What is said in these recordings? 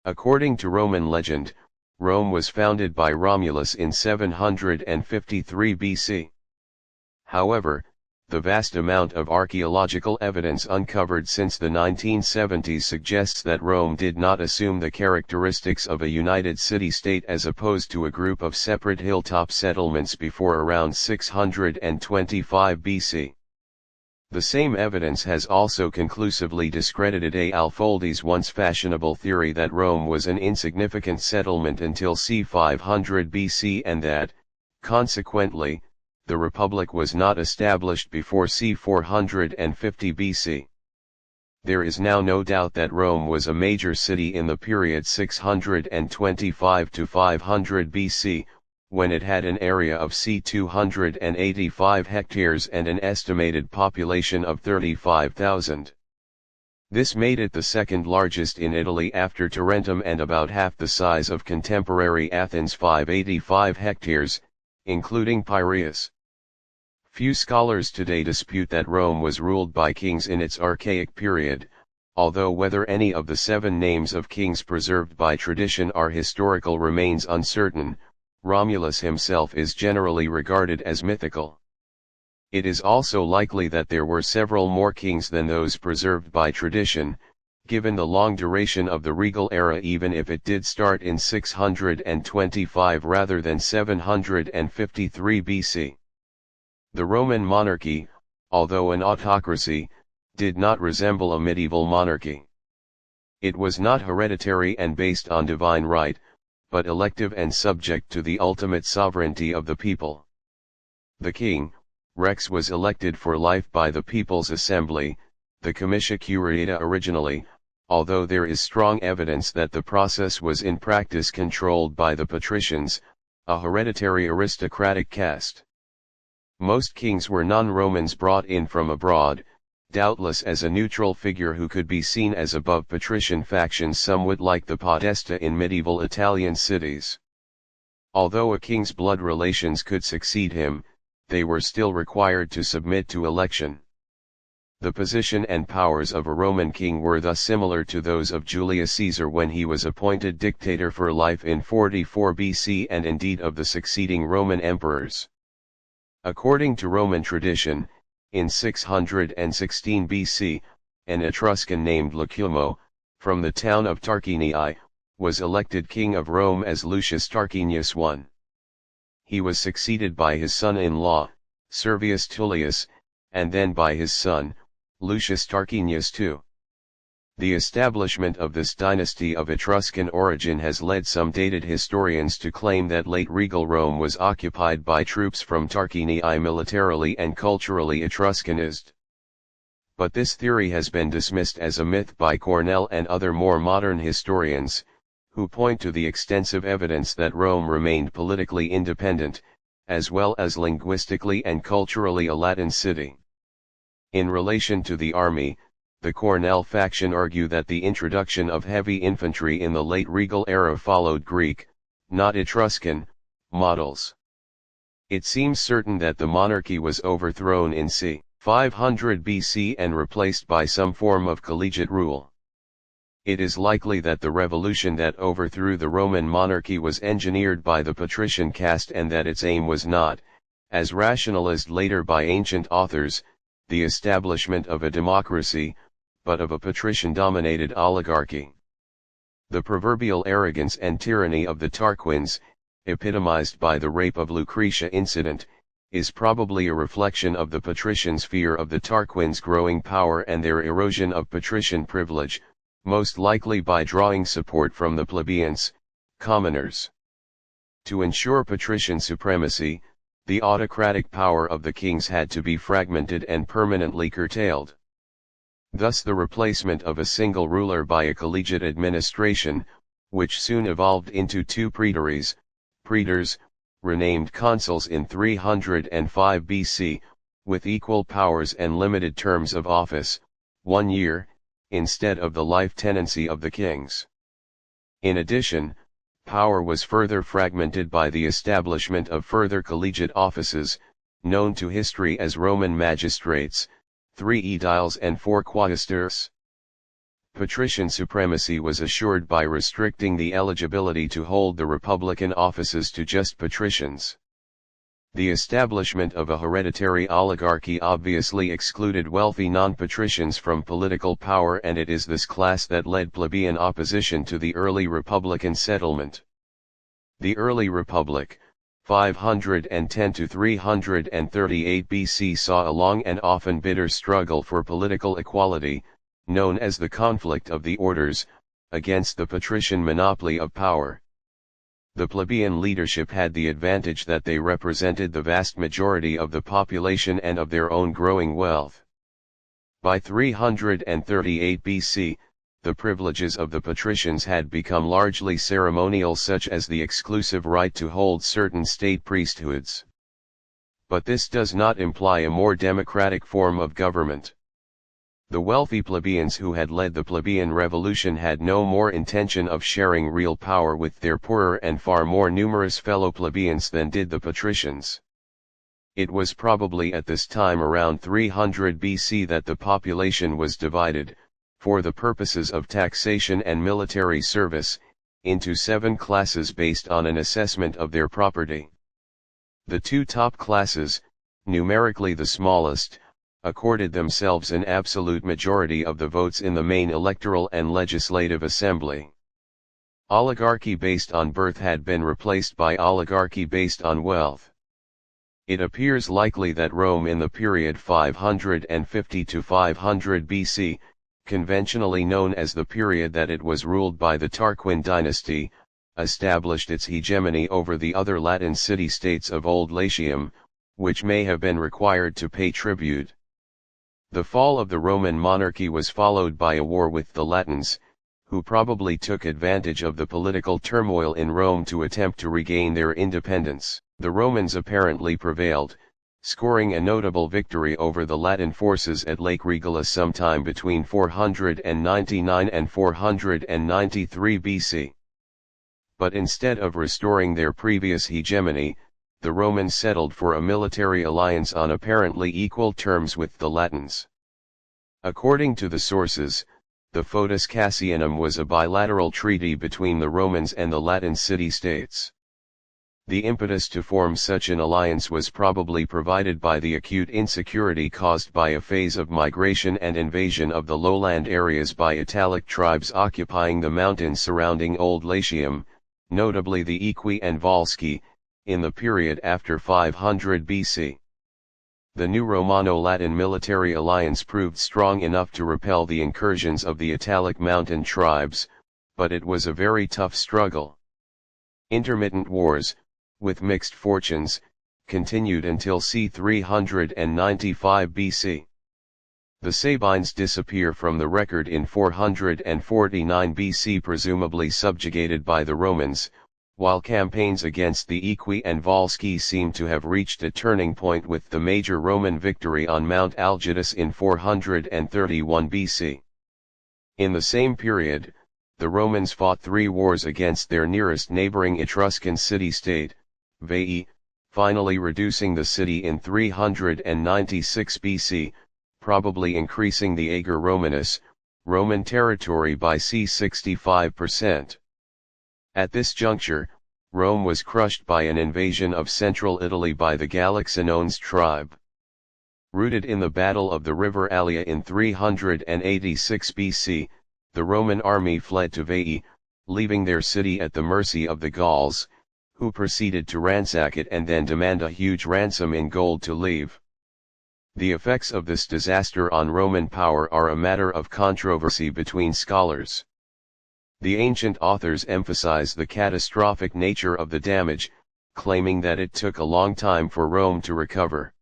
According to Roman legend, Rome was founded by Romulus in 753 BC. However, the vast amount of archaeological evidence uncovered since the 1970s suggests that Rome did not assume the characteristics of a united city-state as opposed to a group of separate hilltop settlements before around 625 BC. The same evidence has also conclusively discredited Alfoldi's once fashionable theory that Rome was an insignificant settlement until c. 500 BC and that, consequently, the Republic was not established before c. 450 BC. There is now no doubt that Rome was a major city in the period 625 to 500 BC, when it had an area of c. 285 hectares and an estimated population of 35,000. This made it the second largest in Italy after Tarentum and about half the size of contemporary Athens' 585 hectares, including Piraeus. Few scholars today dispute that Rome was ruled by kings in its archaic period, although whether any of the 7 names of kings preserved by tradition are historical remains uncertain. Romulus himself is generally regarded as mythical. It is also likely that there were several more kings than those preserved by tradition, given the long duration of the regal era, even if it did start in 625 rather than 753 BC. The Roman monarchy, although an autocracy, did not resemble a medieval monarchy. It was not hereditary and based on divine right, but elective and subject to the ultimate sovereignty of the people. The king, Rex, was elected for life by the People's Assembly, the Comitia Curiata originally, although there is strong evidence that the process was in practice controlled by the patricians, a hereditary aristocratic caste. Most kings were non-Romans brought in from abroad, doubtless as a neutral figure who could be seen as above patrician factions, somewhat like the podesta in medieval Italian cities. Although a king's blood relations could succeed him, they were still required to submit to election. The position and powers of a Roman king were thus similar to those of Julius Caesar when he was appointed dictator for life in 44 BC, and indeed of the succeeding Roman emperors. According to Roman tradition, in 616 BC, an Etruscan named Lucumo, from the town of Tarquinii, was elected king of Rome as Lucius Tarquinius I. He was succeeded by his son-in-law, Servius Tullius, and then by his son, Lucius Tarquinius II. The establishment of this dynasty of Etruscan origin has led some dated historians to claim that late regal Rome was occupied by troops from Tarquinii, militarily and culturally Etruscanized. But this theory has been dismissed as a myth by Cornell and other more modern historians, who point to the extensive evidence that Rome remained politically independent, as well as linguistically and culturally a Latin city. In relation to the army, the Cornell faction argue that the introduction of heavy infantry in the late regal era followed Greek, not Etruscan, models. It seems certain that the monarchy was overthrown in c. 500 BC and replaced by some form of collegiate rule. It is likely that the revolution that overthrew the Roman monarchy was engineered by the patrician caste and that its aim was not, as rationalized later by ancient authors, the establishment of a democracy, but of a patrician-dominated oligarchy. The proverbial arrogance and tyranny of the Tarquins, epitomized by the rape of Lucretia incident, is probably a reflection of the patricians' fear of the Tarquins' growing power and their erosion of patrician privilege, most likely by drawing support from the plebeians, commoners. To ensure patrician supremacy, the autocratic power of the kings had to be fragmented and permanently curtailed. Thus the replacement of a single ruler by a collegiate administration, which soon evolved into 2 praetores, praetors, renamed consuls in 305 BC, with equal powers and limited terms of office, 1 year, instead of the life tenancy of the kings. In addition, power was further fragmented by the establishment of further collegiate offices, known to history as Roman magistrates, 3 aediles and 4 quaestors. Patrician supremacy was assured by restricting the eligibility to hold the republican offices to just patricians. The establishment of a hereditary oligarchy obviously excluded wealthy non-patricians from political power, and it is this class that led plebeian opposition to the early republican settlement. The early republic, 510 to 338 BC, saw a long and often bitter struggle for political equality, known as the conflict of the orders, against the patrician monopoly of power. The plebeian leadership had the advantage that they represented the vast majority of the population and of their own growing wealth. By 338 BC, the privileges of the patricians had become largely ceremonial, such as the exclusive right to hold certain state priesthoods. But this does not imply a more democratic form of government. The wealthy plebeians who had led the plebeian revolution had no more intention of sharing real power with their poorer and far more numerous fellow plebeians than did the patricians. It was probably at this time around 300 BC that the population was divided, for the purposes of taxation and military service, into 7 classes based on an assessment of their property. The 2 top classes, numerically the smallest, accorded themselves an absolute majority of the votes in the main electoral and legislative assembly. Oligarchy based on birth had been replaced by oligarchy based on wealth. It appears likely that Rome in the period 550 to 500 BC, conventionally known as the period that it was ruled by the Tarquin dynasty, established its hegemony over the other Latin city-states of Old Latium, which may have been required to pay tribute. The fall of the Roman monarchy was followed by a war with the Latins, who probably took advantage of the political turmoil in Rome to attempt to regain their independence. The Romans apparently prevailed, scoring a notable victory over the Latin forces at Lake Regillus sometime between 499 and 493 BC. But instead of restoring their previous hegemony, the Romans settled for a military alliance on apparently equal terms with the Latins. According to the sources, the Foedus Cassianum was a bilateral treaty between the Romans and the Latin city-states. The impetus to form such an alliance was probably provided by the acute insecurity caused by a phase of migration and invasion of the lowland areas by Italic tribes occupying the mountains surrounding Old Latium, notably the Equi and Volsci, in the period after 500 BC. The new Romano-Latin military alliance proved strong enough to repel the incursions of the Italic mountain tribes, but it was a very tough struggle. Intermittent wars, with mixed fortunes, continued until c. 395 BC. The Sabines disappear from the record in 449 BC, presumably subjugated by the Romans, while campaigns against the Equi and Volsci seem to have reached a turning point with the major Roman victory on Mount Algidus in 431 BC. In the same period, the Romans fought 3 wars against their nearest neighboring Etruscan city-state, Veii, finally reducing the city in 396 BC, probably increasing the Ager Romanus, Roman territory by c. 65%. At this juncture, Rome was crushed by an invasion of central Italy by the Gallic Senones tribe. Rooted in the Battle of the River Allia in 386 BC, the Roman army fled to Veii, leaving their city at the mercy of the Gauls, who proceeded to ransack it and then demand a huge ransom in gold to leave. The effects of this disaster on Roman power are a matter of controversy between scholars. The ancient authors emphasize the catastrophic nature of the damage, claiming that it took a long time for Rome to recover.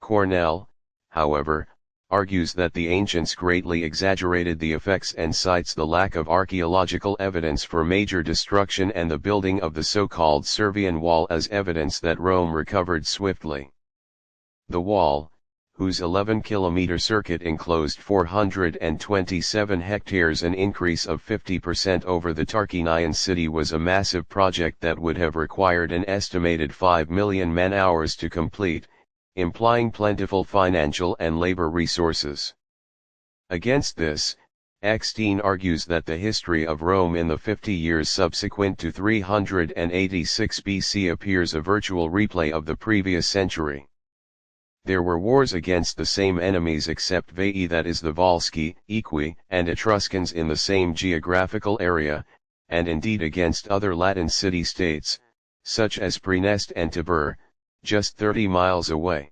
Cornell, however, argues that the ancients greatly exaggerated the effects and cites the lack of archaeological evidence for major destruction and the building of the so-called Servian Wall as evidence that Rome recovered swiftly. The wall, whose 11-kilometer circuit enclosed 427 hectares, an increase of 50% over the Tarquinian city, was a massive project that would have required an estimated 5 million man-hours to complete, implying plentiful financial and labor resources. Against this, Eckstein argues that the history of Rome in the 50 years subsequent to 386 BC appears a virtual replay of the previous century. There were wars against the same enemies except Veii, that is the Volsci, Equi, and Etruscans in the same geographical area, and indeed against other Latin city-states, such as Praeneste and Tibur, just 30 miles away.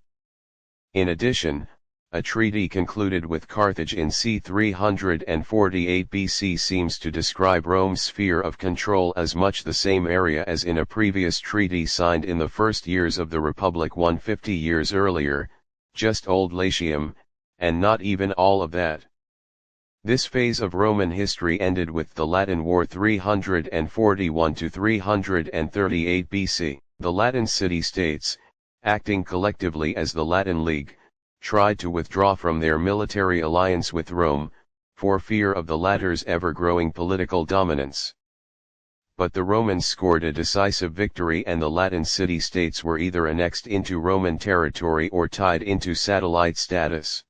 In addition, a treaty concluded with Carthage in c. 348 BC seems to describe Rome's sphere of control as much the same area as in a previous treaty signed in the first years of the Republic 150 years earlier, just Old Latium, and not even all of that. This phase of Roman history ended with the Latin War 341 to 338 BC. The Latin city-states, acting collectively as the Latin League, tried to withdraw from their military alliance with Rome, for fear of the latter's ever-growing political dominance. But the Romans scored a decisive victory, and the Latin city-states were either annexed into Roman territory or tied into satellite status.